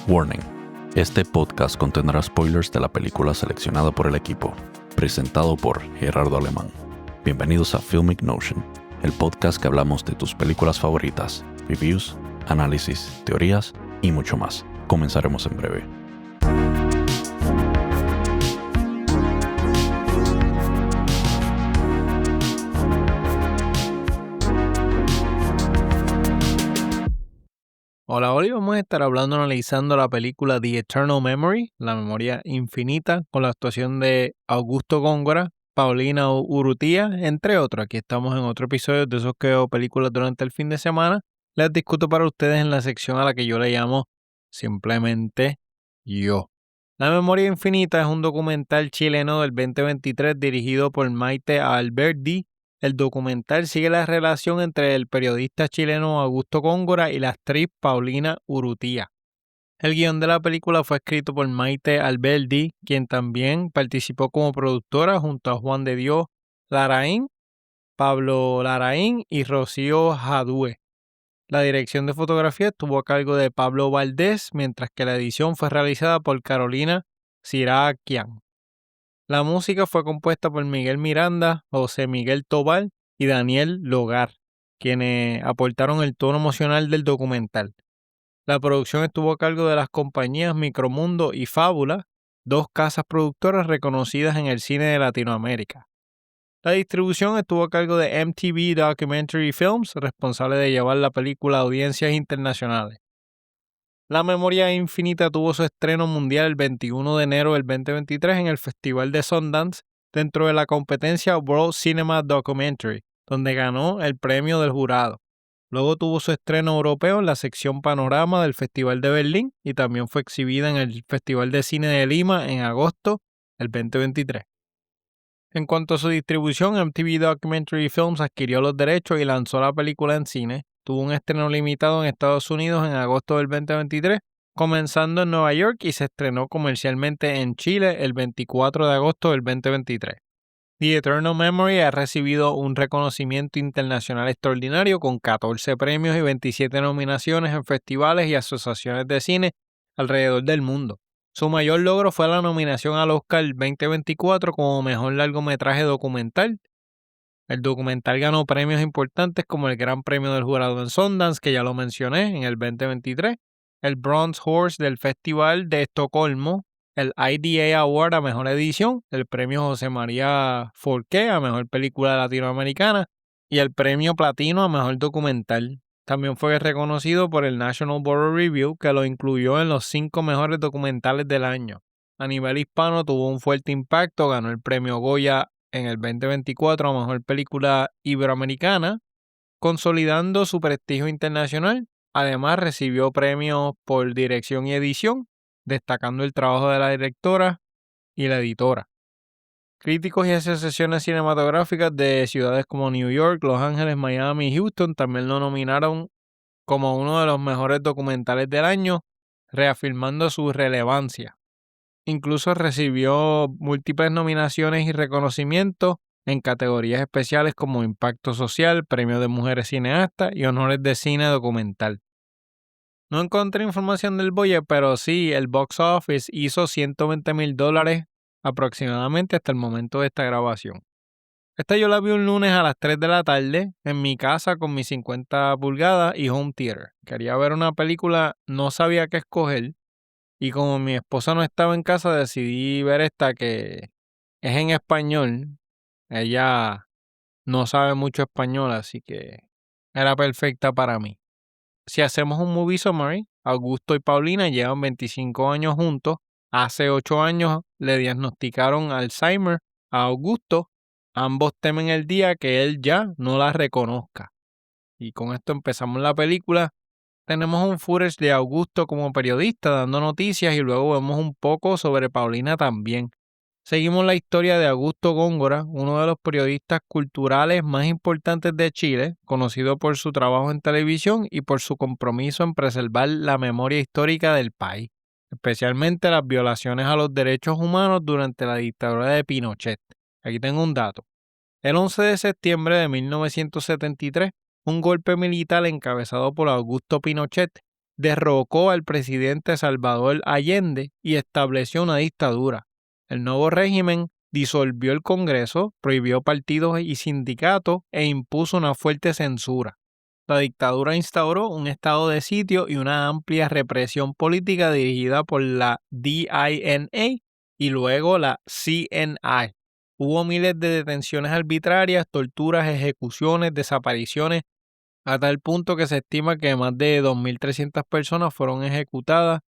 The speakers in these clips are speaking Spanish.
Warning. Este podcast contendrá spoilers de la película seleccionada por el equipo, presentado por Gerardo Alemán. Bienvenidos a Filmic Notion, el podcast que hablamos de tus películas favoritas, reviews, análisis, teorías y mucho más. Comenzaremos en breve. Hola, hoy vamos a estar analizando la película The Eternal Memory, La Memoria Infinita, con la actuación de Augusto Góngora, Paulina Urrutia, entre otros. Aquí estamos en otro episodio de esos que veo películas durante el fin de semana. Les discuto para ustedes en la sección a la que yo le llamo simplemente Yo. La Memoria Infinita es un documental chileno del 2023 dirigido por Maite Alberdi. El documental sigue la relación entre el periodista chileno Augusto Góngora y la actriz Paulina Urrutia. El guión de la película fue escrito por Maite Alberdi, quien también participó como productora junto a Juan de Dios Larraín, Pablo Larraín y Rocío Jadue. La dirección de fotografía estuvo a cargo de Pablo Valdés, mientras que la edición fue realizada por Carolina Sirakian. La música fue compuesta por Miguel Miranda, José Miguel Tobal y Daniel Logar, quienes aportaron el tono emocional del documental. La producción estuvo a cargo de las compañías Micromundo y Fábula, dos casas productoras reconocidas en el cine de Latinoamérica. La distribución estuvo a cargo de MTV Documentary Films, responsable de llevar la película a audiencias internacionales. La Memoria Infinita tuvo su estreno mundial el 21 de enero del 2023 en el Festival de Sundance dentro de la competencia World Cinema Documentary, donde ganó el premio del jurado. Luego tuvo su estreno europeo en la sección Panorama del Festival de Berlín y también fue exhibida en el Festival de Cine de Lima en agosto del 2023. En cuanto a su distribución, MTV Documentary Films adquirió los derechos y lanzó la película en cine. Tuvo un estreno limitado en Estados Unidos en agosto del 2023, comenzando en Nueva York y se estrenó comercialmente en Chile el 24 de agosto del 2023. The Eternal Memory ha recibido un reconocimiento internacional extraordinario con 14 premios y 27 nominaciones en festivales y asociaciones de cine alrededor del mundo. Su mayor logro fue la nominación al Oscar 2024 como mejor largometraje documental. El documental ganó premios importantes como el Gran Premio del Jurado en Sundance, que ya lo mencioné, en el 2023, el Bronze Horse del Festival de Estocolmo, el IDA Award a Mejor Edición, el Premio José María Forqué a Mejor Película Latinoamericana y el Premio Platino a Mejor Documental. También fue reconocido por el National Board Review, que lo incluyó en los 5 mejores documentales del año. A nivel hispano tuvo un fuerte impacto, ganó el Premio Goya en el 2024 a Mejor Película Iberoamericana, consolidando su prestigio internacional. Además, recibió premios por dirección y edición, destacando el trabajo de la directora y la editora. Críticos y asociaciones cinematográficas de ciudades como New York, Los Ángeles, Miami y Houston también lo nominaron como uno de los mejores documentales del año, reafirmando su relevancia. Incluso recibió múltiples nominaciones y reconocimientos en categorías especiales como Impacto Social, Premio de Mujeres Cineastas y Honores de Cine Documental. No encontré información del budget, pero sí, el box office hizo $120,000 aproximadamente hasta el momento de esta grabación. Esta yo la vi un lunes a las 3 de la tarde en mi casa con mis 50 pulgadas y home theater. Quería ver una película, no sabía qué escoger. Y como mi esposa no estaba en casa, decidí ver esta que es en español. Ella no sabe mucho español, así que era perfecta para mí. Si hacemos un movie summary, Augusto y Paulina llevan 25 años juntos. Hace 8 años le diagnosticaron Alzheimer a Augusto. Ambos temen el día que él ya no la reconozca. Y con esto empezamos la película. Tenemos un footage de Augusto como periodista dando noticias y luego vemos un poco sobre Paulina también. Seguimos la historia de Augusto Góngora, uno de los periodistas culturales más importantes de Chile, conocido por su trabajo en televisión y por su compromiso en preservar la memoria histórica del país, especialmente las violaciones a los derechos humanos durante la dictadura de Pinochet. Aquí tengo un dato. El 11 de septiembre de 1973, un golpe militar encabezado por Augusto Pinochet derrocó al presidente Salvador Allende y estableció una dictadura. El nuevo régimen disolvió el Congreso, prohibió partidos y sindicatos e impuso una fuerte censura. La dictadura instauró un estado de sitio y una amplia represión política dirigida por la DINA y luego la CNI. Hubo miles de detenciones arbitrarias, torturas, ejecuciones, desapariciones, a tal punto que se estima que más de 2.300 personas fueron ejecutadas,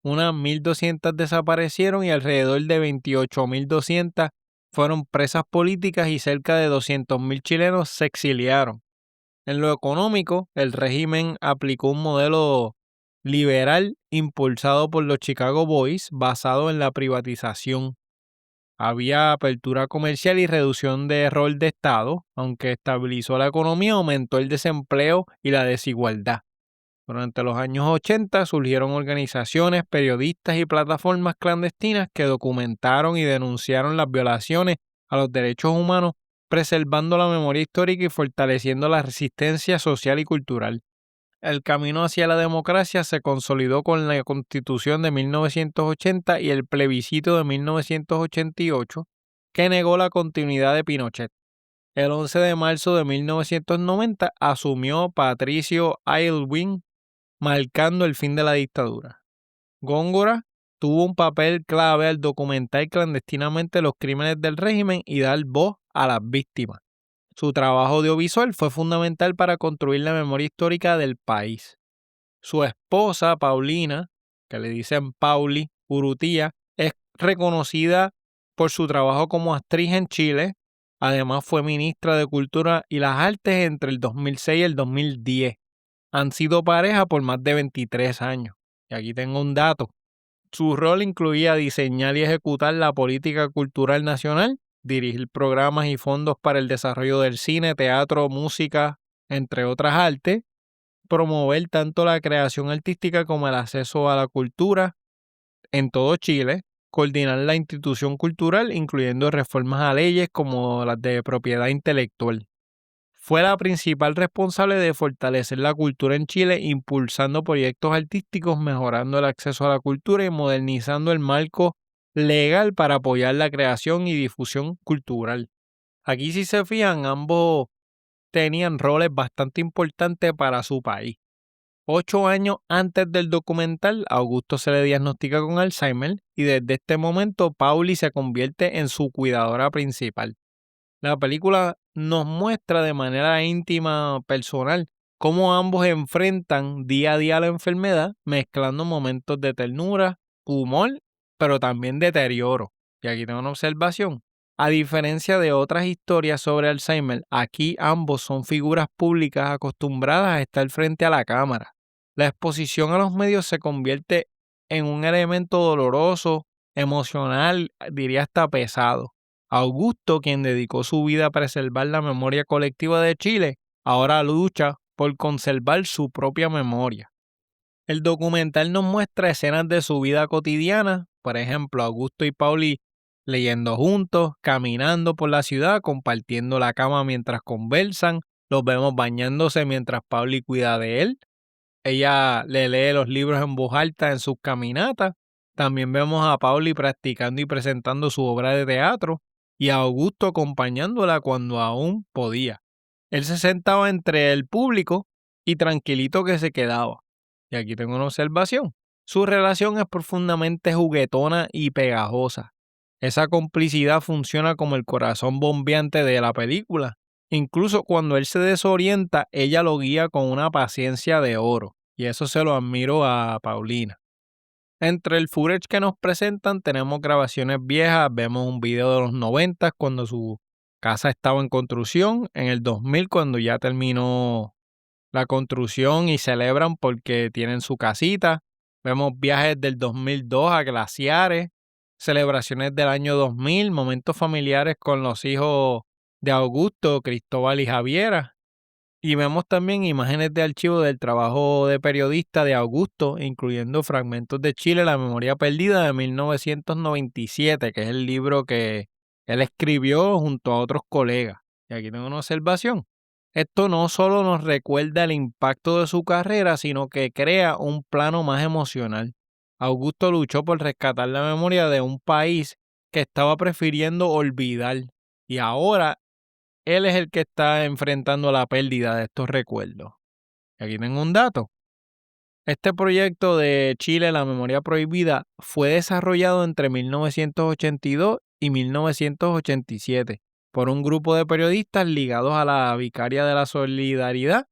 unas 1.200 desaparecieron y alrededor de 28.200 fueron presas políticas y cerca de 200.000 chilenos se exiliaron. En lo económico, el régimen aplicó un modelo liberal impulsado por los Chicago Boys basado en la privatización. Había apertura comercial y reducción de rol de Estado, aunque estabilizó la economía, aumentó el desempleo y la desigualdad. Durante los años 80 surgieron organizaciones, periodistas y plataformas clandestinas que documentaron y denunciaron las violaciones a los derechos humanos, preservando la memoria histórica y fortaleciendo la resistencia social y cultural. El camino hacia la democracia se consolidó con la Constitución de 1980 y el plebiscito de 1988, que negó la continuidad de Pinochet. El 11 de marzo de 1990 asumió Patricio Aylwin, marcando el fin de la dictadura. Góngora tuvo un papel clave al documentar clandestinamente los crímenes del régimen y dar voz a las víctimas. Su trabajo audiovisual fue fundamental para construir la memoria histórica del país. Su esposa, Paulina, que le dicen Pauli Urrutia, es reconocida por su trabajo como actriz en Chile. Además, fue ministra de Cultura y las Artes entre el 2006 y el 2010. Han sido pareja por más de 23 años. Y aquí tengo un dato. Su rol incluía diseñar y ejecutar la política cultural nacional, dirigir programas y fondos para el desarrollo del cine, teatro, música, entre otras artes, promover tanto la creación artística como el acceso a la cultura en todo Chile, coordinar la institución cultural, incluyendo reformas a leyes como las de propiedad intelectual. Fue la principal responsable de fortalecer la cultura en Chile, impulsando proyectos artísticos, mejorando el acceso a la cultura y modernizando el marco legal para apoyar la creación y difusión cultural. Aquí, si se fijan, ambos tenían roles bastante importantes para su país. 8 años antes del documental, a Augusto se le diagnostica con Alzheimer y desde este momento Pauli se convierte en su cuidadora principal. La película nos muestra de manera íntima, personal, cómo ambos enfrentan día a día la enfermedad, mezclando momentos de ternura, humor, pero también deterioro. Y aquí tengo una observación. A diferencia de otras historias sobre Alzheimer, aquí ambos son figuras públicas acostumbradas a estar frente a la cámara. La exposición a los medios se convierte en un elemento doloroso, emocional, diría hasta pesado. Augusto, quien dedicó su vida a preservar la memoria colectiva de Chile, ahora lucha por conservar su propia memoria. El documental nos muestra escenas de su vida cotidiana, por ejemplo, Augusto y Pauli leyendo juntos, caminando por la ciudad, compartiendo la cama mientras conversan, los vemos bañándose mientras Pauli cuida de él. Ella le lee los libros en voz alta en sus caminatas. También vemos a Pauli practicando y presentando su obra de teatro y a Augusto acompañándola cuando aún podía. Él se sentaba entre el público y tranquilito que se quedaba. Y aquí tengo una observación. Su relación es profundamente juguetona y pegajosa. Esa complicidad funciona como el corazón bombeante de la película. Incluso cuando él se desorienta, ella lo guía con una paciencia de oro. Y eso se lo admiro a Paulina. Entre el footage que nos presentan tenemos grabaciones viejas, vemos un video de los 90 cuando su casa estaba en construcción, en el 2000 cuando ya terminó la construcción y celebran porque tienen su casita, vemos viajes del 2002 a glaciares, celebraciones del año 2000, momentos familiares con los hijos de Augusto, Cristóbal y Javiera. Y vemos también imágenes de archivo del trabajo de periodista de Augusto, incluyendo fragmentos de Chile, la memoria perdida de 1997, que es el libro que él escribió junto a otros colegas. Y aquí tengo una observación. Esto no solo nos recuerda el impacto de su carrera, sino que crea un plano más emocional. Augusto luchó por rescatar la memoria de un país que estaba prefiriendo olvidar, y ahora él es el que está enfrentando la pérdida de estos recuerdos. Y aquí tengo un dato. Este proyecto de Chile, La Memoria Prohibida, fue desarrollado entre 1982 y 1987 por un grupo de periodistas ligados a la Vicaria de la Solidaridad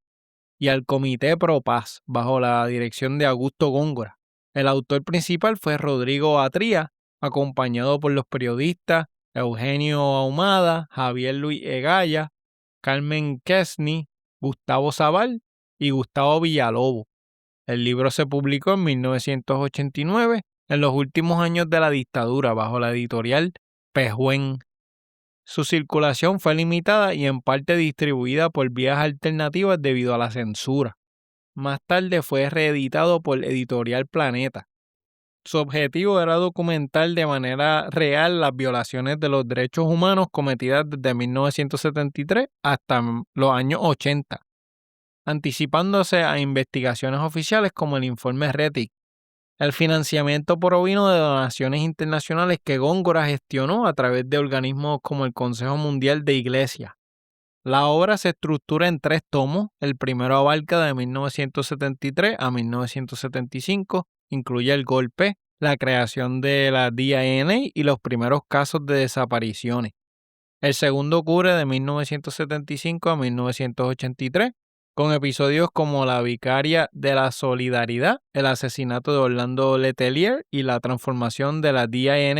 y al Comité Pro Paz, bajo la dirección de Augusto Góngora. El autor principal fue Rodrigo Atría, acompañado por los periodistas Eugenio Ahumada, Javier Luis Egaya, Carmen Kesney, Gustavo Zaval y Gustavo Villalobos. El libro se publicó en 1989, en los últimos años de la dictadura, bajo la editorial Pehuen. Su circulación fue limitada y en parte distribuida por vías alternativas debido a la censura. Más tarde fue reeditado por Editorial Planeta. Su objetivo era documentar de manera real las violaciones de los derechos humanos cometidas desde 1973 hasta los años 80, anticipándose a investigaciones oficiales como el informe RETIC. El financiamiento provino de donaciones internacionales que Góngora gestionó a través de organismos como el Consejo Mundial de Iglesias. La obra se estructura en 3 tomos. El primero abarca de 1973 a 1975, incluye el golpe, la creación de la DIA y los primeros casos de desapariciones. El segundo cubre de 1975 a 1983, con episodios como la Vicaria de la Solidaridad, el asesinato de Orlando Letelier y la transformación de la DIA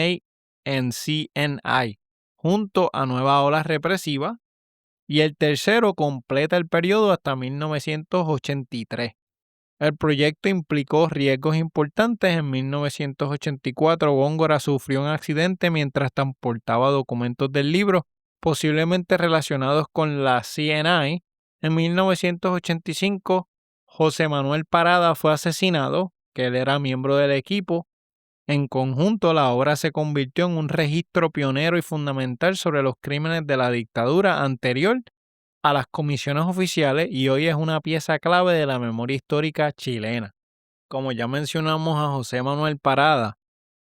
en CNI, junto a nuevas olas represivas. Y el tercero completa el periodo hasta 1983. El proyecto implicó riesgos importantes. En 1984, Góngora sufrió un accidente mientras transportaba documentos del libro, posiblemente relacionados con la CNI. En 1985, José Manuel Parada fue asesinado, que él era miembro del equipo. En conjunto, la obra se convirtió en un registro pionero y fundamental sobre los crímenes de la dictadura anterior a las comisiones oficiales y hoy es una pieza clave de la memoria histórica chilena. Como ya mencionamos a José Manuel Parada,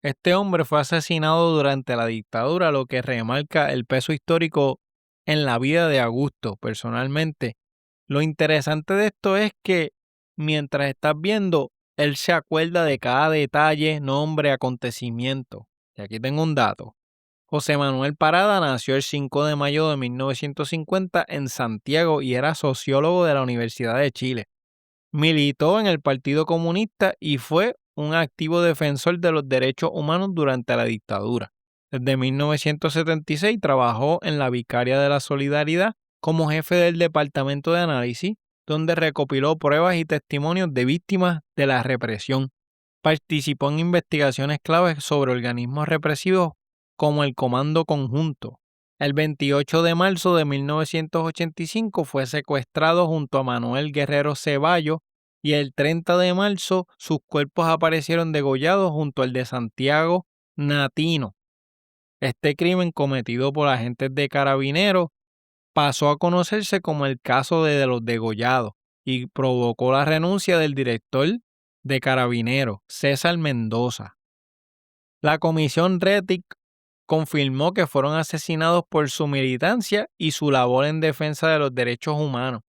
este hombre fue asesinado durante la dictadura, lo que remarca el peso histórico en la vida de Augusto. Personalmente, lo interesante de esto es que mientras estás viendo, él se acuerda de cada detalle, nombre, acontecimiento. Y aquí tengo un dato. José Manuel Parada nació el 5 de mayo de 1950 en Santiago y era sociólogo de la Universidad de Chile. Militó en el Partido Comunista y fue un activo defensor de los derechos humanos durante la dictadura. Desde 1976 trabajó en la Vicaria de la Solidaridad como jefe del Departamento de Análisis, donde recopiló pruebas y testimonios de víctimas de la represión. Participó en investigaciones claves sobre organismos represivos como el Comando Conjunto. El 28 de marzo de 1985 fue secuestrado junto a Manuel Guerrero Ceballos y el 30 de marzo sus cuerpos aparecieron degollados junto al de Santiago Natino. Este crimen cometido por agentes de Carabineros pasó a conocerse como el caso de los degollados y provocó la renuncia del director de Carabineros, César Mendoza. La comisión RETIC confirmó que fueron asesinados por su militancia y su labor en defensa de los derechos humanos.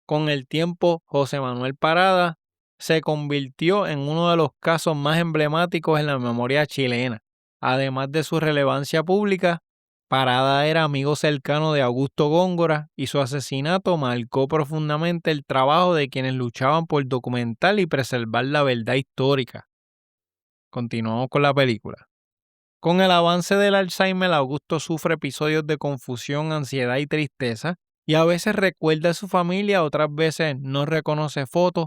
Con el tiempo, José Manuel Parada se convirtió en uno de los casos más emblemáticos en la memoria chilena. Además de su relevancia pública, Parada era amigo cercano de Augusto Góngora y su asesinato marcó profundamente el trabajo de quienes luchaban por documentar y preservar la verdad histórica. Continuamos con la película. Con el avance del Alzheimer, Augusto sufre episodios de confusión, ansiedad y tristeza, y a veces recuerda a su familia, otras veces no reconoce fotos,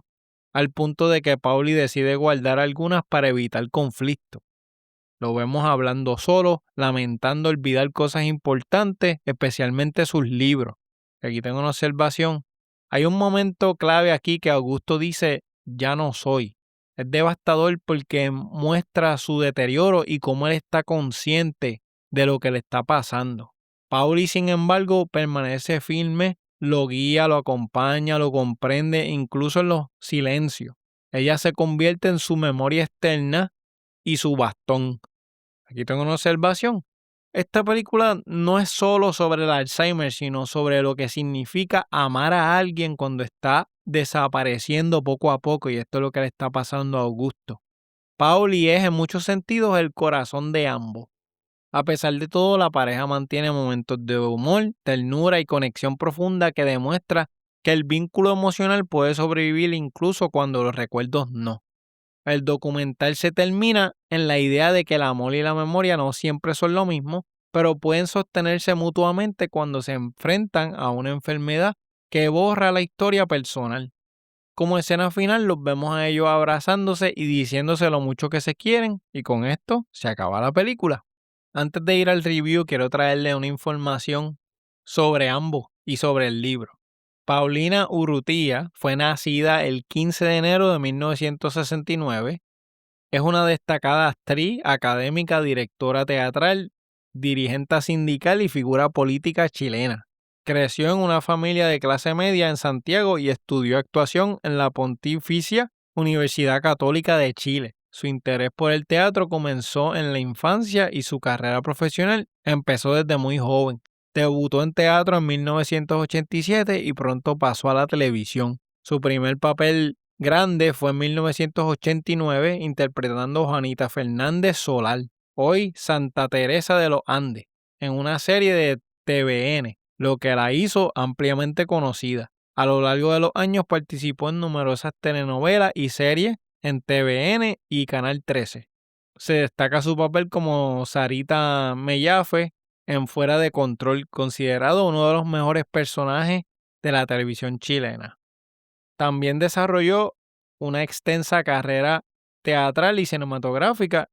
al punto de que Pauli decide guardar algunas para evitar conflicto. Lo vemos hablando solo, lamentando olvidar cosas importantes, especialmente sus libros. Aquí tengo una observación. Hay un momento clave aquí que Augusto dice, ya no soy. Es devastador porque muestra su deterioro y cómo él está consciente de lo que le está pasando. Pauli, sin embargo, permanece firme, lo guía, lo acompaña, lo comprende, incluso en los silencios. Ella se convierte en su memoria externa y su bastón. Aquí tengo una observación. Esta película no es solo sobre el Alzheimer, sino sobre lo que significa amar a alguien cuando está desapareciendo poco a poco, y esto es lo que le está pasando a Augusto. Pauli es en muchos sentidos el corazón de ambos. A pesar de todo, la pareja mantiene momentos de humor, ternura y conexión profunda que demuestra que el vínculo emocional puede sobrevivir incluso cuando los recuerdos no. El documental se termina en la idea de que el amor y la memoria no siempre son lo mismo, pero pueden sostenerse mutuamente cuando se enfrentan a una enfermedad que borra la historia personal. Como escena final los vemos a ellos abrazándose y diciéndose lo mucho que se quieren, y con esto se acaba la película. Antes de ir al review quiero traerle una información sobre ambos y sobre el libro. Paulina Urrutia fue nacida el 15 de enero de 1969. Es una destacada actriz, académica, directora teatral, dirigente sindical y figura política chilena. Creció en una familia de clase media en Santiago y estudió actuación en la Pontificia Universidad Católica de Chile. Su interés por el teatro comenzó en la infancia y su carrera profesional empezó desde muy joven. Debutó en teatro en 1987 y pronto pasó a la televisión. Su primer papel grande fue en 1989 interpretando a Juanita Fernández Solal, hoy Santa Teresa de los Andes, en una serie de TVN, lo que la hizo ampliamente conocida. A lo largo de los años participó en numerosas telenovelas y series en TVN y Canal 13. Se destaca su papel como Sarita Mellafe en Fuera de Control, considerado uno de los mejores personajes de la televisión chilena. También desarrolló una extensa carrera teatral y cinematográfica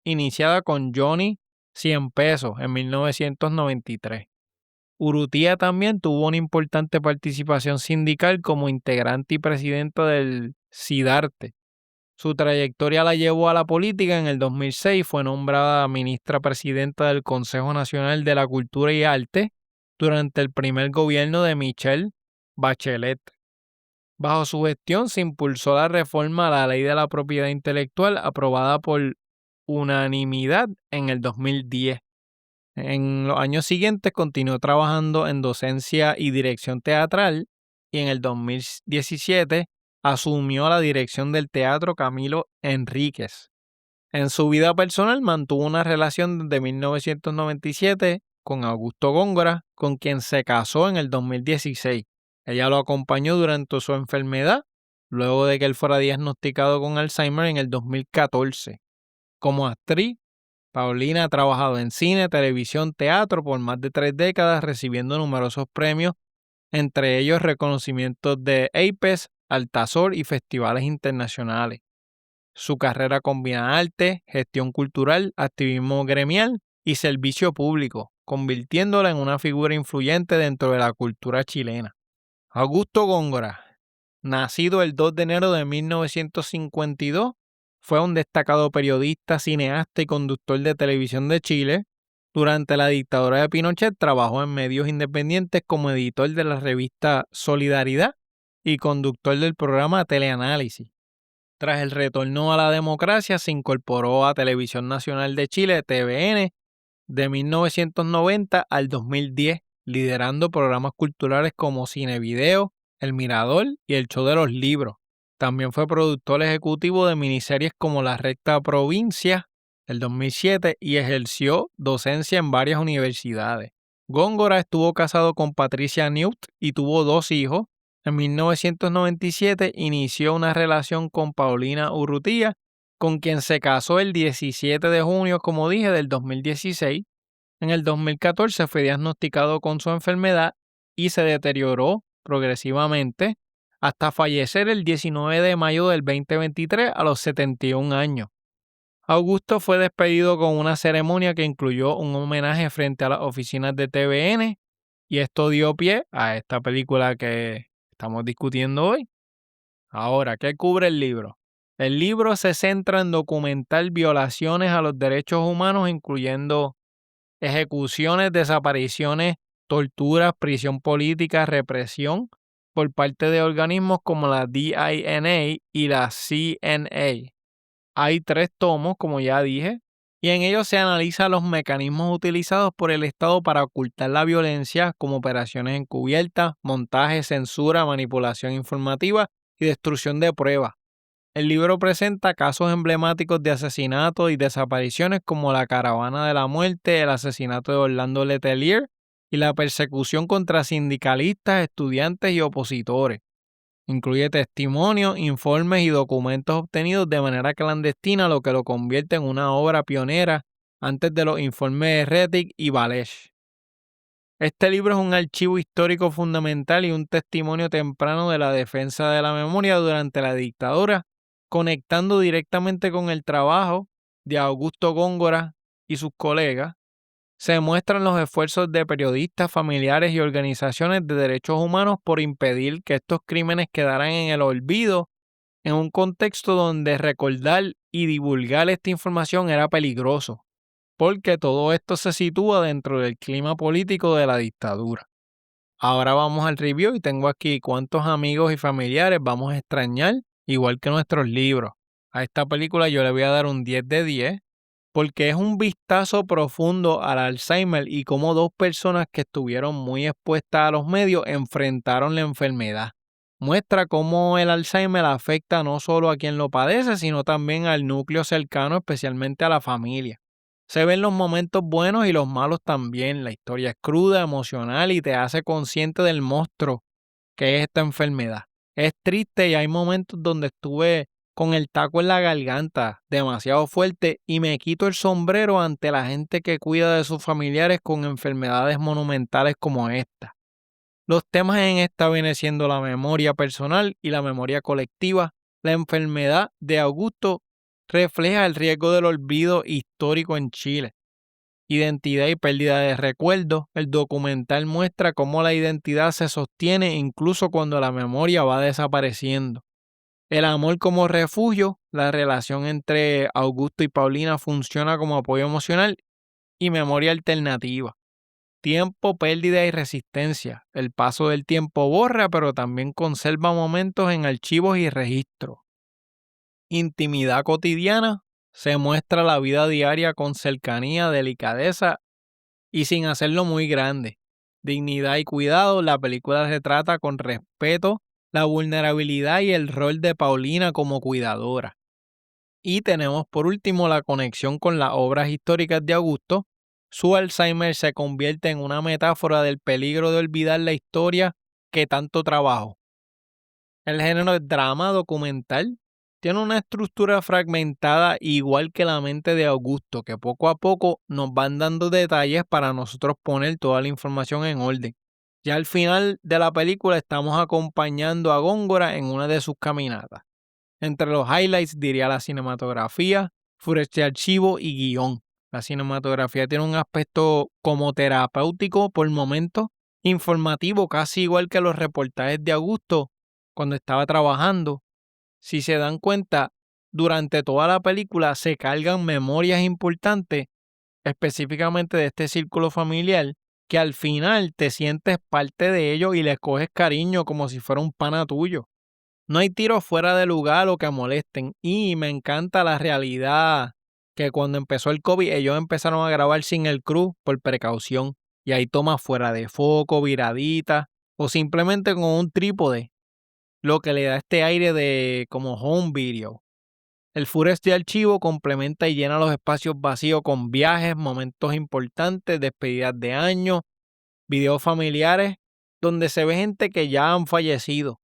iniciada con Johnny 100 pesos en 1993. Urrutia también tuvo una importante participación sindical como integrante y presidente del SIDARTE. Su trayectoria la llevó a la política. En el 2006 fue nombrada ministra presidenta del Consejo Nacional de la Cultura y Arte durante el primer gobierno de Michelle Bachelet. Bajo su gestión se impulsó la reforma a la Ley de la Propiedad Intelectual aprobada por unanimidad en el 2010. En los años siguientes continuó trabajando en docencia y dirección teatral y en el 2017 asumió la dirección del Teatro Camilo Enríquez. En su vida personal mantuvo una relación desde 1997 con Augusto Góngora, con quien se casó en el 2016. Ella lo acompañó durante su enfermedad, luego de que él fuera diagnosticado con Alzheimer en el 2014. Como actriz, Paulina ha trabajado en cine, televisión, teatro por más de 3 décadas, recibiendo numerosos premios, entre ellos reconocimientos de APES, Altazor y festivales internacionales. Su carrera combina arte, gestión cultural, activismo gremial y servicio público, convirtiéndola en una figura influyente dentro de la cultura chilena. Augusto Góngora, nacido el 2 de enero de 1952, fue un destacado periodista, cineasta y conductor de televisión de Chile. Durante la dictadura de Pinochet trabajó en medios independientes como editor de la revista Solidaridad y conductor del programa Teleanálisis. Tras el retorno a la democracia, se incorporó a Televisión Nacional de Chile, TVN, de 1990 al 2010, liderando programas culturales como Cine Video, El Mirador y El Show de los Libros. También fue productor ejecutivo de miniseries como La Recta Provincia, el 2007, y ejerció docencia en varias universidades. Góngora estuvo casado con Patricia Newt y tuvo 2 hijos. En 1997 inició una relación con Paulina Urrutia, con quien se casó el 17 de junio, como dije, del 2016. En el 2014 fue diagnosticado con su enfermedad y se deterioró progresivamente hasta fallecer el 19 de mayo del 2023 a los 71 años. Augusto fue despedido con una ceremonia que incluyó un homenaje frente a las oficinas de TVN, y esto dio pie a esta película que estamos discutiendo hoy. Ahora, ¿qué cubre el libro? El libro se centra en documentar violaciones a los derechos humanos, incluyendo ejecuciones, desapariciones torturas, prisión política, represión por parte de organismos como la DINA y la CNA. Hay 3 tomos, como ya dije, y en ellos se analizan los mecanismos utilizados por el Estado para ocultar la violencia, como operaciones encubiertas, montaje, censura, manipulación informativa y destrucción de pruebas. El libro presenta casos emblemáticos de asesinatos y desapariciones como la Caravana de la Muerte, el asesinato de Orlando Letelier y la persecución contra sindicalistas, estudiantes y opositores. Incluye testimonios, informes y documentos obtenidos de manera clandestina, lo que lo convierte en una obra pionera antes de los informes de Rettig y Balech. Este libro es un archivo histórico fundamental y un testimonio temprano de la defensa de la memoria durante la dictadura, conectando directamente con el trabajo de Augusto Góngora y sus colegas. Se muestran los esfuerzos de periodistas, familiares y organizaciones de derechos humanos por impedir que estos crímenes quedaran en el olvido en un contexto donde recordar y divulgar esta información era peligroso, porque todo esto se sitúa dentro del clima político de la dictadura. Ahora vamos al review y tengo aquí cuántos amigos y familiares vamos a extrañar, igual que nuestros libros. A esta película yo le voy a dar un 10 de 10 porque es un vistazo profundo al Alzheimer y cómo 2 personas que estuvieron muy expuestas a los medios enfrentaron la enfermedad. Muestra cómo el Alzheimer afecta no solo a quien lo padece, sino también al núcleo cercano, especialmente a la familia. Se ven los momentos buenos y los malos también. La historia es cruda, emocional y te hace consciente del monstruo que es esta enfermedad. Es triste y hay momentos donde estuve con el taco en la garganta, demasiado fuerte, y me quito el sombrero ante la gente que cuida de sus familiares con enfermedades monumentales como esta. Los temas en esta vienen siendo la memoria personal y la memoria colectiva. La enfermedad de Augusto refleja el riesgo del olvido histórico en Chile. Identidad y pérdida de recuerdos. El documental muestra cómo la identidad se sostiene incluso cuando la memoria va desapareciendo. El amor como refugio. La relación entre Augusto y Paulina funciona como apoyo emocional y memoria alternativa. Tiempo, pérdida y resistencia. El paso del tiempo borra, pero también conserva momentos en archivos y registros. Intimidad cotidiana. Se muestra la vida diaria con cercanía, delicadeza y sin hacerlo muy grande. Dignidad y cuidado. La película retrata con respeto la vulnerabilidad y el rol de Paulina como cuidadora. Y tenemos por último la conexión con las obras históricas de Augusto. Su Alzheimer se convierte en una metáfora del peligro de olvidar la historia que tanto trabajó. El género es drama documental. Tiene una estructura fragmentada igual que la mente de Augusto, que poco a poco nos van dando detalles para nosotros poner toda la información en orden. Ya al final de la película estamos acompañando a Góngora en una de sus caminatas. Entre los highlights diría la cinematografía, footage de archivo y guión. La cinematografía tiene un aspecto como terapéutico por momentos, informativo casi igual que los reportajes de Augusto cuando estaba trabajando. Si se dan cuenta, durante toda la película se cargan memorias importantes, específicamente de este círculo familiar, que al final te sientes parte de ellos y les coges cariño como si fuera un pana tuyo. No hay tiros fuera de lugar o que molesten. Y me encanta la realidad que cuando empezó el COVID, ellos empezaron a grabar sin el crew por precaución. Y hay tomas fuera de foco, viraditas, o simplemente con un trípode, lo que le da este aire de como home video. El footage de archivo complementa y llena los espacios vacíos con viajes, momentos importantes, despedidas de años, videos familiares, donde se ve gente que ya han fallecido.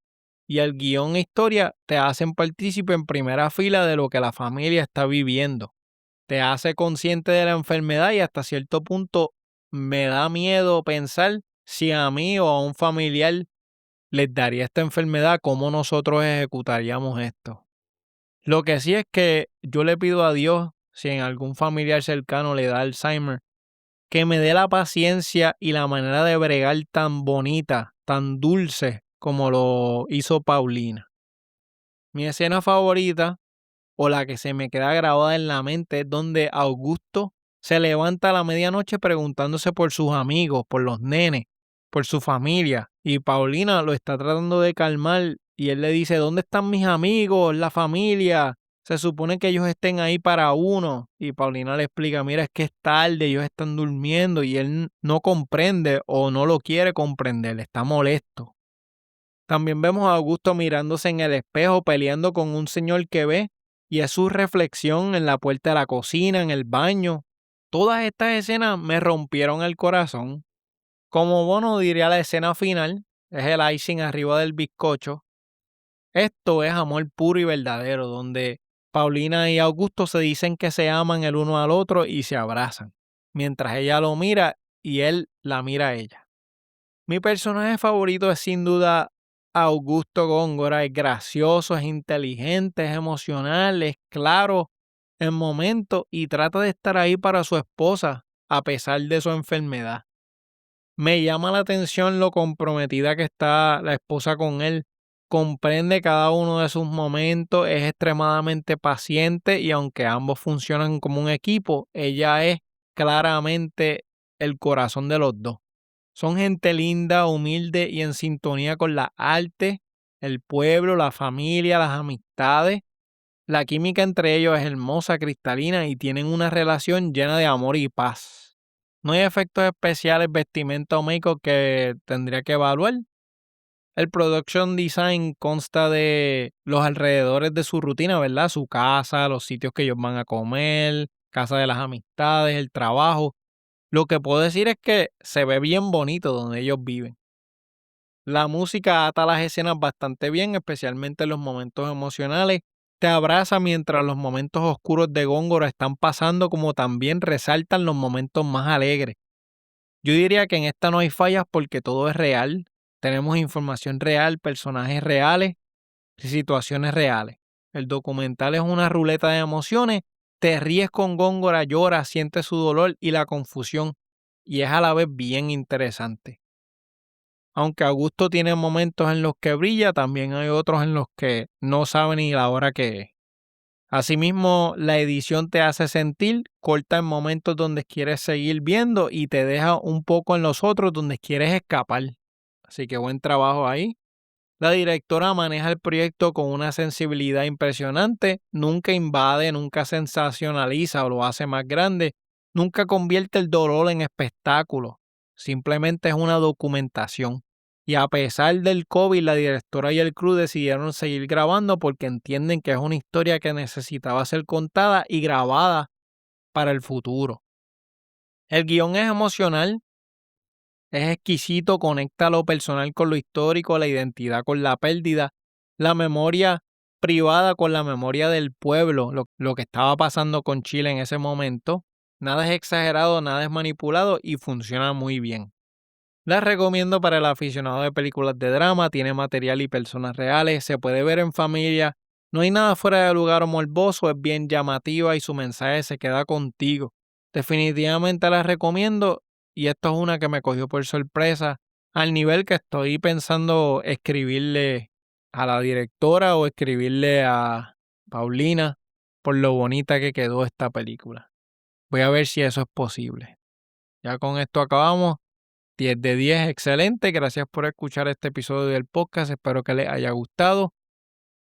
Y el guión e historia te hacen partícipe en primera fila de lo que la familia está viviendo. Te hace consciente de la enfermedad y hasta cierto punto me da miedo pensar si a mí o a un familiar les daría esta enfermedad, cómo nosotros ejecutaríamos esto. Lo que sí es que yo le pido a Dios, si en algún familiar cercano le da Alzheimer, que me dé la paciencia y la manera de bregar tan bonita, tan dulce como lo hizo Paulina. Mi escena favorita, o la que se me queda grabada en la mente, es donde Augusto se levanta a la medianoche preguntándose por sus amigos, por los nenes, por su familia. Y Paulina lo está tratando de calmar y él le dice, ¿dónde están mis amigos, la familia? Se supone que ellos estén ahí para uno. Y Paulina le explica, mira, es que es tarde, ellos están durmiendo y él no comprende o no lo quiere comprender, está molesto. También vemos a Augusto mirándose en el espejo peleando con un señor que ve y es su reflexión en la puerta de la cocina, en el baño. Todas estas escenas me rompieron el corazón. Como Bono diría la escena final, es el icing arriba del bizcocho. Esto es amor puro y verdadero, donde Paulina y Augusto se dicen que se aman el uno al otro y se abrazan, mientras ella lo mira y él la mira a ella. Mi personaje favorito es sin duda Augusto Góngora. Es gracioso, es inteligente, es emocional, es claro en momentos y trata de estar ahí para su esposa a pesar de su enfermedad. Me llama la atención lo comprometida que está la esposa con él. Comprende cada uno de sus momentos, es extremadamente paciente y aunque ambos funcionan como un equipo, ella es claramente el corazón de los dos. Son gente linda, humilde y en sintonía con la arte, el pueblo, la familia, las amistades. La química entre ellos es hermosa, cristalina y tienen una relación llena de amor y paz. No hay efectos especiales, vestimenta o make-up que tendría que evaluar. El production design consta de los alrededores de su rutina, ¿verdad? Su casa, los sitios que ellos van a comer, casa de las amistades, el trabajo. Lo que puedo decir es que se ve bien bonito donde ellos viven. La música ata las escenas bastante bien, especialmente en los momentos emocionales. Te abraza mientras los momentos oscuros de Góngora están pasando, como también resaltan los momentos más alegres. Yo diría que en esta no hay fallas porque todo es real. Tenemos información real, personajes reales y situaciones reales. El documental es una ruleta de emociones. Te ríes con Góngora, lloras, sientes su dolor y la confusión. Y es a la vez bien interesante. Aunque Augusto tiene momentos en los que brilla, también hay otros en los que no sabe ni la hora que es. Asimismo, la edición te hace sentir, corta en momentos donde quieres seguir viendo y te deja un poco en los otros donde quieres escapar. Así que buen trabajo ahí. La directora maneja el proyecto con una sensibilidad impresionante, nunca invade, nunca sensacionaliza o lo hace más grande, nunca convierte el dolor en espectáculo, simplemente es una documentación. Y a pesar del COVID, la directora y el crew decidieron seguir grabando porque entienden que es una historia que necesitaba ser contada y grabada para el futuro. El guión es emocional, es exquisito, conecta lo personal con lo histórico, la identidad con la pérdida, la memoria privada con la memoria del pueblo, lo que estaba pasando con Chile en ese momento. Nada es exagerado, nada es manipulado y funciona muy bien. La recomiendo para el aficionado de películas de drama, tiene material y personas reales, se puede ver en familia, no hay nada fuera de lugar o morboso, es bien llamativa y su mensaje se queda contigo. Definitivamente la recomiendo y esto es una que me cogió por sorpresa, al nivel que estoy pensando escribirle a la directora o escribirle a Paulina por lo bonita que quedó esta película. Voy a ver si eso es posible. Ya con esto acabamos. 10 de 10, excelente. Gracias por escuchar este episodio del podcast. Espero que les haya gustado.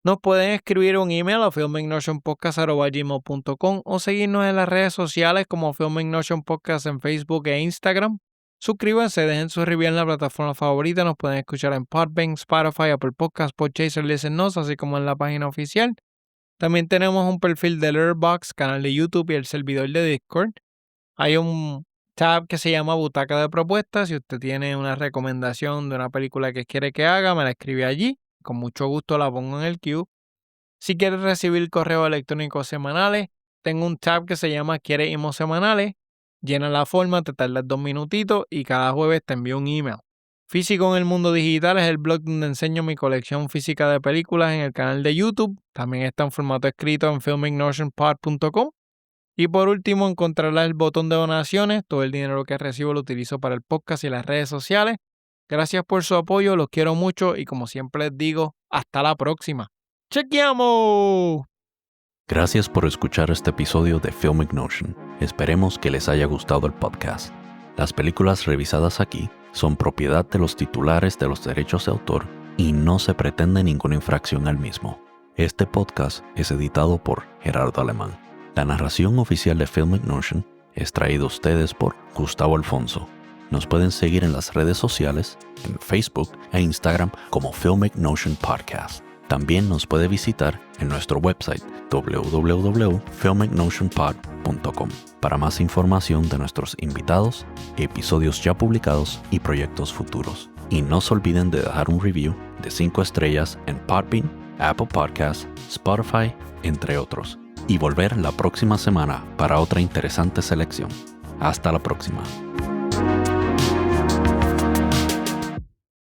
Nos pueden escribir un email a filmicnotionpodcast@gmail.com o seguirnos en las redes sociales como Filmic Notion Podcast en Facebook e Instagram. Suscríbanse, dejen su review en la plataforma favorita. Nos pueden escuchar en Podbean, Spotify, Apple Podcasts, Podchaser, Listen Notes, así como en la página oficial. También tenemos un perfil de Letterboxd, canal de YouTube y el servidor de Discord. Hay un tab que se llama Butaca de Propuestas. Si usted tiene una recomendación de una película que quiere que haga, me la escribe allí. Con mucho gusto la pongo en el queue. Si quieres recibir correos electrónicos semanales, tengo un tab que se llama ¿Quieres emails semanales? Llena la forma, te tardas 2 minutitos y cada jueves te envío un email. Físico en el mundo digital es el blog donde enseño mi colección física de películas en el canal de YouTube. También está en formato escrito en filmicnotionpod.com. Y por último, encontrarás el botón de donaciones. Todo el dinero que recibo lo utilizo para el podcast y las redes sociales. Gracias por su apoyo, los quiero mucho y como siempre les digo, hasta la próxima. ¡Chequeamos! Gracias por escuchar este episodio de Filmic Notion. Esperemos que les haya gustado el podcast. Las películas revisadas aquí son propiedad de los titulares de los derechos de autor y no se pretende ninguna infracción al mismo. Este podcast es editado por Gerardo Alemán. La narración oficial de Filmic Notion es traída a ustedes por Gustavo Alfonso. Nos pueden seguir en las redes sociales, en Facebook e Instagram como Filmic Notion Podcast. También nos puede visitar en nuestro website www.filmicnotionpod.com para más información de nuestros invitados, episodios ya publicados y proyectos futuros. Y no se olviden de dejar un review de 5 estrellas en Podbean, Apple Podcasts, Spotify, entre otros. Y volver la próxima semana para otra interesante selección. Hasta la próxima.